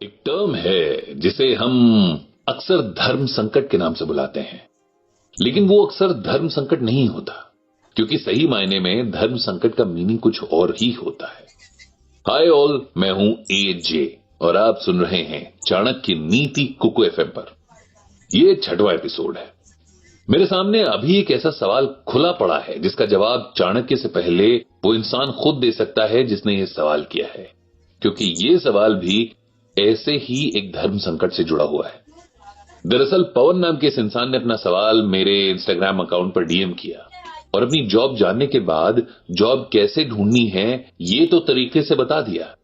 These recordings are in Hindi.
एक टर्म है जिसे हम अक्सर धर्म संकट के नाम से बुलाते हैं, लेकिन वो अक्सर धर्म संकट नहीं होता, क्योंकि सही मायने में धर्म संकट का मीनिंग कुछ और ही होता है। हाय ऑल, मैं हूं एजे और आप सुन रहे हैं चाणक्य नीति कुकु एफएम पर। ये 6वां एपिसोड है। मेरे सामने अभी एक ऐसा सवाल खुला पड़ा है जिसका जवाब चाणक्य से पहले वो इंसान खुद दे सकता है जिसने ये सवाल किया है, क्योंकि ये सवाल भी ऐसे ही एक धर्म संकट से जुड़ा हुआ है। दरअसल पवन नाम के इस इंसान ने अपना सवाल मेरे इंस्टाग्राम अकाउंट पर डीएम किया और अपनी जॉब जानने के बाद जॉब कैसे ढूंढनी है ये तो तरीके से बता दिया,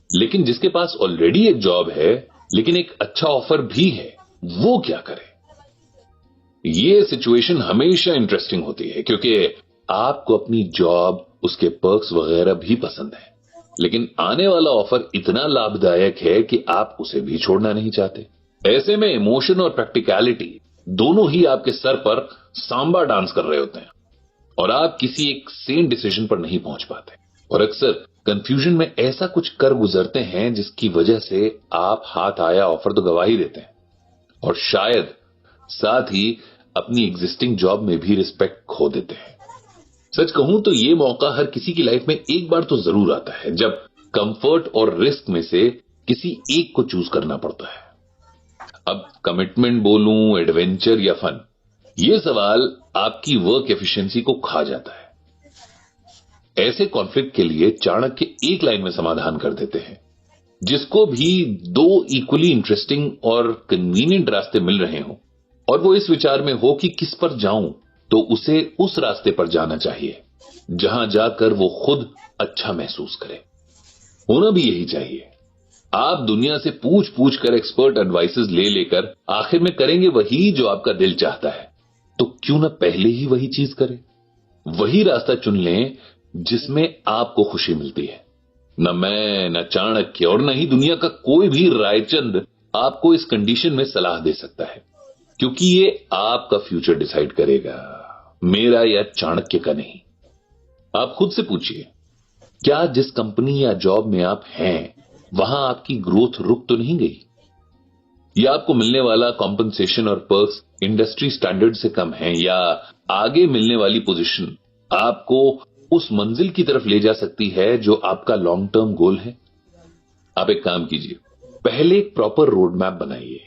लेकिन जिसके पास ऑलरेडी एक जॉब है लेकिन एक अच्छा ऑफर भी है, वो क्या करे। ये सिचुएशन हमेशा इंटरेस्टिंग होती है क्योंकि आपको अपनी जॉब, उसके पर्क्स वगैरह भी पसंद है, लेकिन आने वाला ऑफर इतना लाभदायक है कि आप उसे भी छोड़ना नहीं चाहते। ऐसे में इमोशन और प्रैक्टिकलिटी दोनों ही आपके सर पर सांबा डांस कर रहे होते हैं और आप किसी एक सेम डिसीजन पर नहीं पहुंच पाते और अक्सर कंफ्यूजन में ऐसा कुछ कर गुजरते हैं जिसकी वजह से आप हाथ आया ऑफर तो गवा ही देते हैं और शायद साथ ही अपनी एग्जिस्टिंग जॉब में भी रिस्पेक्ट खो देते हैं। सच कहूं तो ये मौका हर किसी की लाइफ में एक बार तो जरूर आता है जब कंफर्ट और रिस्क में से किसी एक को चूज करना पड़ता है। अब कमिटमेंट बोलूं, एडवेंचर या फन, ये सवाल आपकी वर्क एफिशिएंसी को खा जाता है। ऐसे कॉन्फ्लिक्ट के लिए चाणक्य एक लाइन में समाधान कर देते हैं। जिसको भी दो इक्वली इंटरेस्टिंग और कन्वीनियंट रास्ते मिल रहे हो और वो इस विचार में हो कि किस पर जाऊं, तो उसे उस रास्ते पर जाना चाहिए जहां जाकर वो खुद अच्छा महसूस करे। होना भी यही चाहिए। आप दुनिया से पूछ पूछ कर एक्सपर्ट एडवाइसेस ले लेकर आखिर में करेंगे वही जो आपका दिल चाहता है, तो क्यों ना पहले ही वही चीज करें, वही रास्ता चुन लें जिसमें आपको खुशी मिलती है। न मैं, न चाणक्य और न ही दुनिया का कोई भी रायचंद आपको इस कंडीशन में सलाह दे सकता है, क्योंकि ये आपका फ्यूचर डिसाइड करेगा, मेरा या चाणक्य का नहीं। आप खुद से पूछिए, क्या जिस कंपनी या जॉब में आप हैं वहां आपकी ग्रोथ रुक तो नहीं गई, या आपको मिलने वाला कॉम्पनसेशन और पर्क्स इंडस्ट्री स्टैंडर्ड से कम है, या आगे मिलने वाली पोजीशन आपको उस मंजिल की तरफ ले जा सकती है जो आपका लॉन्ग टर्म गोल है। आप एक काम कीजिए, पहले एक प्रॉपर रोड मैप बनाइए,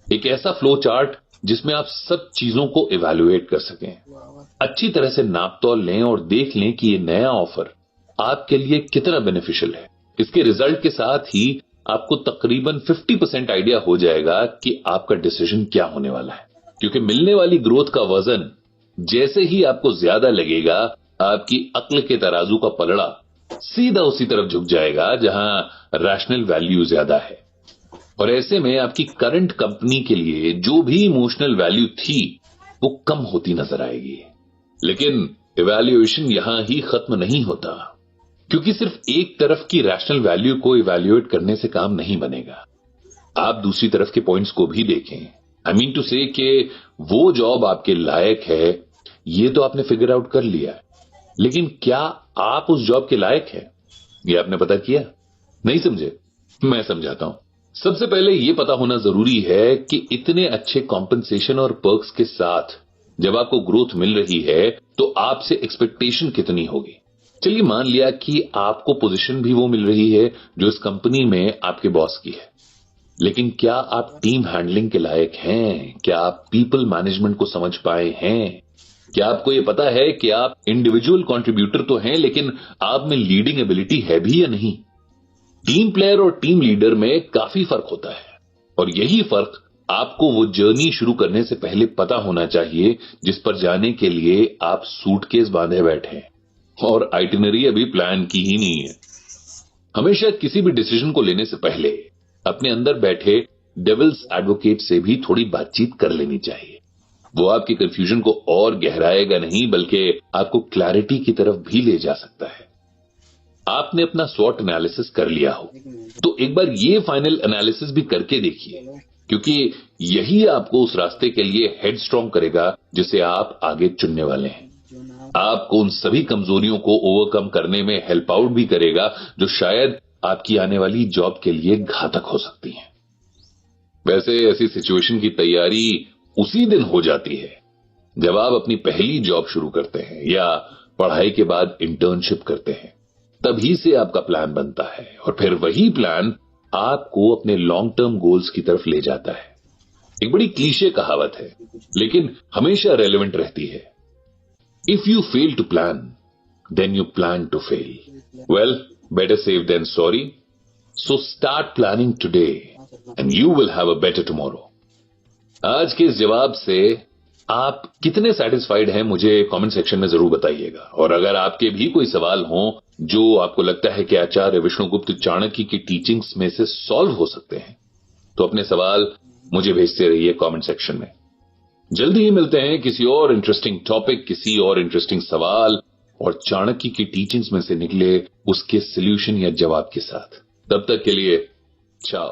एक ऐसा फ्लो चार्ट जिसमें आप सब चीजों को इवैल्यूएट कर सकें, अच्छी तरह से नाप तौल लें और देख लें कि ये नया ऑफर आपके लिए कितना बेनिफिशियल है। इसके रिजल्ट के साथ ही आपको तकरीबन 50% आइडिया हो जाएगा कि आपका डिसीजन क्या होने वाला है, क्योंकि मिलने वाली ग्रोथ का वजन जैसे ही आपको ज्यादा लगेगा, आपकी अक्ल के तराजू का पलड़ा सीधा उसी तरफ झुक जाएगा जहां रैशनल वैल्यू ज्यादा है। और ऐसे में आपकी करंट कंपनी के लिए जो भी इमोशनल वैल्यू थी वो कम होती नजर आएगी। लेकिन इवैल्यूएशन यहां ही खत्म नहीं होता, क्योंकि सिर्फ एक तरफ की रैशनल वैल्यू को इवैल्यूएट करने से काम नहीं बनेगा। आप दूसरी तरफ के पॉइंट्स को भी देखें। आई मीन टू से कि वो जॉब आपके लायक है, ये तो आपने फिगर आउट कर लिया, लेकिन क्या आप उस जॉब के लायक हैं, ये आपने पता किया? नहीं समझे? मैं समझाता हूं। सबसे पहले यह पता होना जरूरी है कि इतने अच्छे कॉम्पनसेशन और पर्क्स के साथ जब आपको ग्रोथ मिल रही है तो आपसे एक्सपेक्टेशन कितनी होगी। चलिए मान लिया कि आपको पोजीशन भी वो मिल रही है जो इस कंपनी में आपके बॉस की है, लेकिन क्या आप टीम हैंडलिंग के लायक हैं? क्या आप पीपल मैनेजमेंट को समझ पाए हैं? क्या आपको यह पता है कि आप इंडिविजुअल कंट्रीब्यूटर तो हैं, लेकिन आप में लीडिंग एबिलिटी है भी या नहीं? टीम प्लेयर और टीम लीडर में काफी फर्क होता है और यही फर्क आपको वो जर्नी शुरू करने से पहले पता होना चाहिए जिस पर जाने के लिए आप सूटकेस बांधे बैठे हैं और आइटिनरी अभी प्लान की ही नहीं है। हमेशा किसी भी डिसीजन को लेने से पहले अपने अंदर बैठे डेविल्स एडवोकेट से भी थोड़ी बातचीत कर लेनी चाहिए। वो आपकी कंफ्यूजन को और गहराएगा नहीं, बल्कि आपको क्लैरिटी की तरफ भी ले जा सकता है। आपने अपना स्वॉट एनालिसिस कर लिया हो तो एक बार ये फाइनल एनालिसिस भी करके देखिए, क्योंकि यही आपको उस रास्ते के लिए हेड स्ट्रॉन्ग करेगा जिसे आप आगे चुनने वाले हैं। आपको उन सभी कमजोरियों को ओवरकम करने में हेल्प आउट भी करेगा जो शायद आपकी आने वाली जॉब के लिए घातक हो सकती हैं। वैसे ऐसी सिचुएशन की तैयारी उसी दिन हो जाती है जब आप अपनी पहली जॉब शुरू करते हैं या पढ़ाई के बाद इंटर्नशिप करते हैं। तभी से आपका प्लान बनता है और फिर वही प्लान आपको अपने लॉन्ग टर्म गोल्स की तरफ ले जाता है। एक बड़ी क्लीशे कहावत है लेकिन हमेशा रेलेवेंट रहती है। If you fail to plan then you plan to fail. Well, better safe than sorry. So start planning today and you will have a better tomorrow. आज के इस जवाब से आप कितने सेटिस्फाइड हैं मुझे कमेंट सेक्शन में जरूर बताइएगा। और अगर आपके भी कोई सवाल हों जो आपको लगता है कि आचार्य विष्णुगुप्त चाणक्य की टीचिंग्स में से सॉल्व हो सकते हैं तो अपने सवाल मुझे भेजते रहिए कमेंट सेक्शन में। जल्दी ही मिलते हैं किसी और इंटरेस्टिंग टॉपिक, किसी और इंटरेस्टिंग सवाल और चाणक्य की टीचिंग्स में से निकले उसके सॉल्यूशन या जवाब के साथ। तब तक के लिए चाओ।